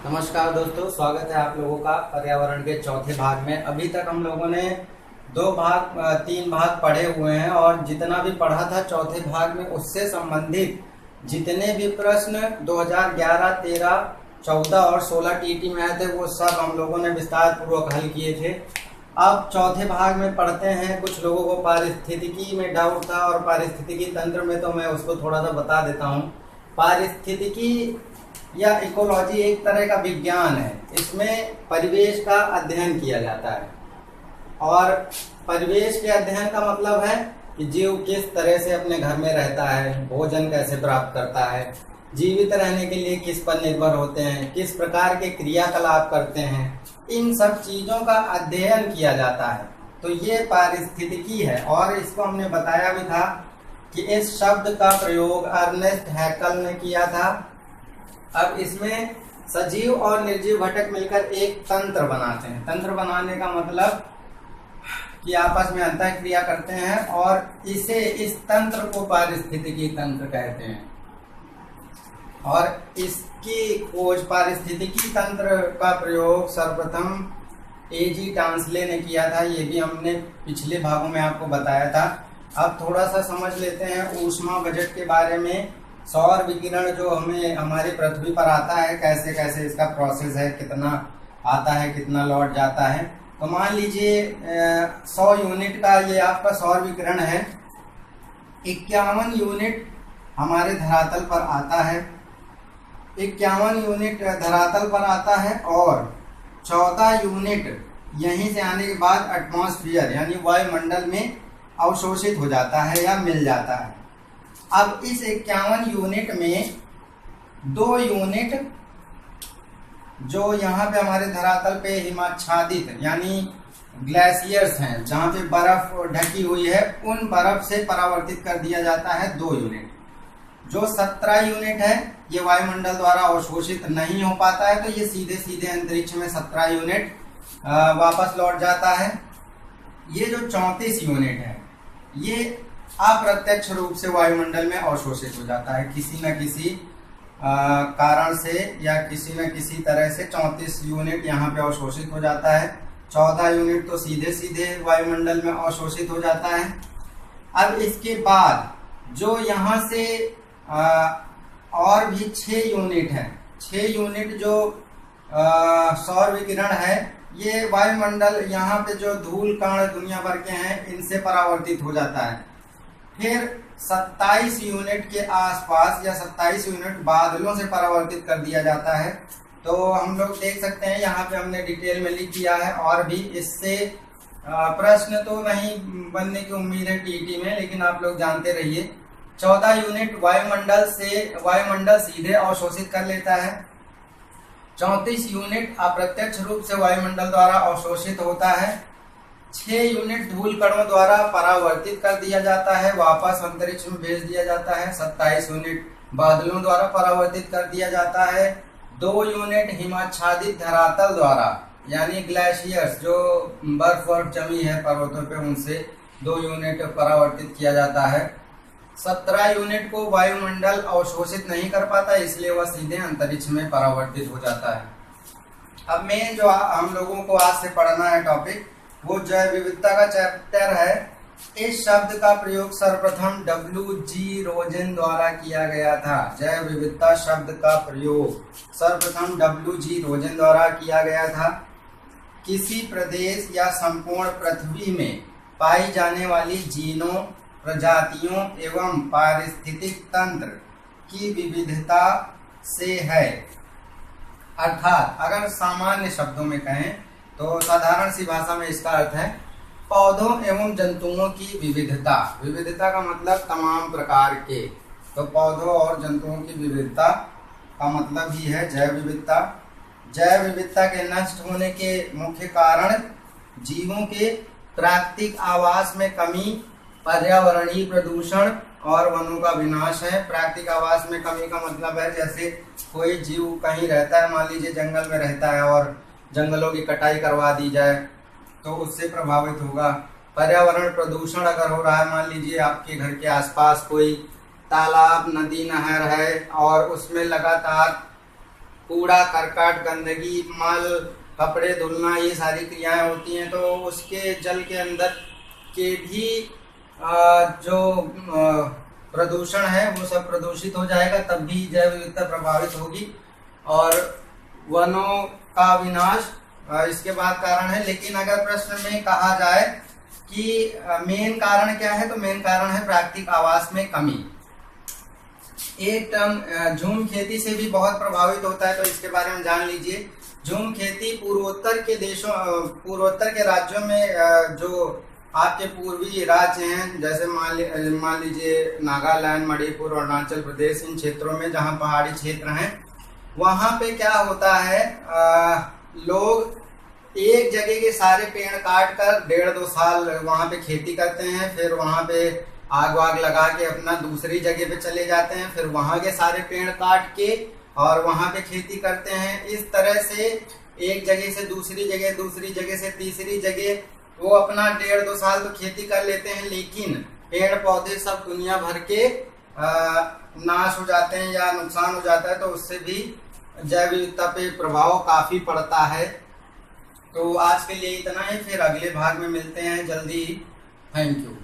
नमस्कार दोस्तों, स्वागत है आप लोगों का पर्यावरण के चौथे भाग में। अभी तक हम लोगों ने तीन भाग पढ़े हुए हैं और जितना भी पढ़ा था चौथे भाग में उससे संबंधित जितने भी प्रश्न 2011, 13, 14 और 16 टीटी में आए थे वो सब हम लोगों ने विस्तार पूर्वक हल किए थे। अब चौथे भाग में पढ़ते हैं। कुछ लोगों को पारिस्थितिकी में डाउट था और पारिस्थितिकी तंत्र में तो मैं उसको थोड़ा सा बता देता हूँ। पारिस्थितिकी या इकोलॉजी एक तरह का विज्ञान है। इसमें परिवेश का अध्ययन किया जाता है और परिवेश के अध्ययन का मतलब है कि जीव किस तरह से अपने घर में रहता है, भोजन कैसे प्राप्त करता है, जीवित रहने के लिए किस पर निर्भर होते हैं, किस प्रकार के क्रियाकलाप करते हैं, इन सब चीजों का अध्ययन किया जाता है। तो ये पारिस्थितिकी है और इसको हमने बताया भी था कि इस शब्द का प्रयोग अर्नेस्ट हैकल ने किया था। अब इसमें सजीव और निर्जीव घटक मिलकर एक तंत्र बनाते हैं। तंत्र बनाने का मतलब कि आपस में अंतःक्रिया करते हैं और इस तंत्र को पारिस्थितिकी तंत्र कहते हैं। और इसकी खोज पारिस्थितिकी तंत्र का प्रयोग सर्वप्रथम एजी टांसले ने किया था। ये भी हमने पिछले भागों में आपको बताया था। अब थोड़ा सा समझ लेते हैं ऊष्मा बजट के बारे में। सौर विकिरण जो हमें हमारी पृथ्वी पर आता है, कैसे कैसे इसका प्रोसेस है, कितना आता है, कितना लौट जाता है। तो मान लीजिए 100 यूनिट का ये आपका सौर विकिरण है। 51 यूनिट हमारे धरातल पर आता है, 51 यूनिट धरातल पर आता है और 14 यूनिट यहीं से आने के बाद एटमॉस्फेयर यानी वायुमंडल में अवशोषित हो जाता है या मिल जाता है। अब इस 51 यूनिट में 2 यूनिट जो यहाँ पे हमारे धरातल पे हिमाच्छादित यानी ग्लेशियर्स हैं, जहाँ पे बर्फ ढकी हुई है, उन बर्फ से परावर्तित कर दिया जाता है 2 यूनिट। जो 17 यूनिट है ये वायुमंडल द्वारा अवशोषित नहीं हो पाता है, तो ये सीधे सीधे अंतरिक्ष में 17 यूनिट वापस लौट जाता है। ये जो 34 यूनिट है ये अप्रत्यक्ष रूप से वायुमंडल में अवशोषित हो जाता है किसी न किसी कारण से या किसी न किसी तरह से। 34 यूनिट यहाँ पे अवशोषित हो जाता है, 14 यूनिट तो सीधे सीधे वायुमंडल में अवशोषित हो जाता है। अब इसके बाद जो यहाँ से और भी 6 यूनिट है, 6 यूनिट जो सौर विकिरण है, ये वायुमंडल यहाँ पे जो धूल कण दुनिया भर के हैं इनसे परावर्तित हो जाता है। फिर 27 यूनिट के आसपास या 27 यूनिट बादलों से परावर्तित कर दिया जाता है। तो हम लोग देख सकते हैं यहाँ पे हमने डिटेल में लिख दिया है। और भी इससे प्रश्न तो नहीं बनने की उम्मीद है टीटी में, लेकिन आप लोग जानते रहिए। 14 यूनिट वायुमंडल सीधे अवशोषित कर लेता है। 34 यूनिट अप्रत्यक्ष रूप से वायुमंडल द्वारा अवशोषित होता है। 6 यूनिट धूल कणों द्वारा परावर्तित कर दिया जाता है, वापस अंतरिक्ष में भेज दिया जाता है। 27 यूनिट बादलों द्वारा परावर्तित कर दिया जाता है। 2 यूनिट हिमाच्छादित धरातल द्वारा यानी ग्लेशियर्स जो बर्फ जमी है पर्वतों पे, उनसे 2 यूनिट परावर्तित किया जाता है। 17 यूनिट को वायुमंडल अवशोषित नहीं कर पाता, इसलिए वह सीधे अंतरिक्ष में परावर्तित हो जाता है। अब मेन जो हम लोगों को आज से पढ़ना है टॉपिक, वो जैव विविधता का चैप्टर है। इस शब्द का प्रयोग सर्वप्रथम W.G. रोजेन द्वारा किया गया था। जैव विविधता शब्द का प्रयोग सर्वप्रथम W.G. रोजेन द्वारा किया गया था। किसी प्रदेश या संपूर्ण पृथ्वी में पाई जाने वाली जीनों, प्रजातियों एवं पारिस्थितिक तंत्र की विविधता से है। अर्थात अगर सामान्य शब्दों में कहें तो साधारण सी भाषा में इसका अर्थ है पौधों एवं जंतुओं की विविधता। विविधता का मतलब तमाम प्रकार के, तो पौधों और जंतुओं की विविधता का मतलब ही है जैव विविधता। जैव विविधता के नष्ट होने के मुख्य कारण जीवों के प्राकृतिक आवास में कमी, पर्यावरणीय प्रदूषण और वनों का विनाश है। प्राकृतिक आवास में कमी का मतलब है जैसे कोई जीव कहीं रहता है, मान लीजिए जंगल में रहता है और जंगलों की कटाई करवा दी जाए तो उससे प्रभावित होगा। पर्यावरण प्रदूषण अगर हो रहा है, मान लीजिए आपके घर के आसपास कोई तालाब, नदी, नहर है और उसमें लगातार कूड़ा करकट, गंदगी, मल, कपड़े धुलना, ये सारी क्रियाएं होती हैं, तो उसके जल के अंदर के भी जो प्रदूषण है वो सब प्रदूषित हो जाएगा, तब भी जैव विविधता प्रभावित होगी और वनों का विनाश इसके बाद कारण है। लेकिन अगर प्रश्न में कहा जाए कि मेन कारण क्या है, तो मेन कारण है प्राकृतिक आवास में कमी। एक टर्म झूम खेती से भी बहुत प्रभावित होता है, तो इसके बारे में जान लीजिए। झूम खेती पूर्वोत्तर के राज्यों में जो आपके पूर्वी राज्य हैं, जैसे मान लीजिए नागालैंड, मणिपुर, अरुणाचल प्रदेश, इन क्षेत्रों में जहां पहाड़ी क्षेत्र हैं, वहां पे क्या होता है, लोग एक जगह के सारे पेड़ काट कर 1.5-2 साल वहां पे खेती करते हैं, फिर वहां पे आग वाग लगा के अपना दूसरी जगह पे चले जाते हैं, फिर वहां के सारे पेड़ काट के और वहां पे खेती करते हैं। इस तरह से एक जगह से दूसरी जगह, दूसरी जगह से तीसरी जगह वो अपना 1.5-2 साल तो खेती कर लेते हैं, लेकिन पेड़ पौधे सब दुनिया भर के नाश हो जाते हैं या नुकसान हो जाता है, तो उससे भी जैव विविधता पे प्रभाव काफी पड़ता है। तो आज के लिए इतना ही, फिर अगले भाग में मिलते हैं जल्दी। Thank you.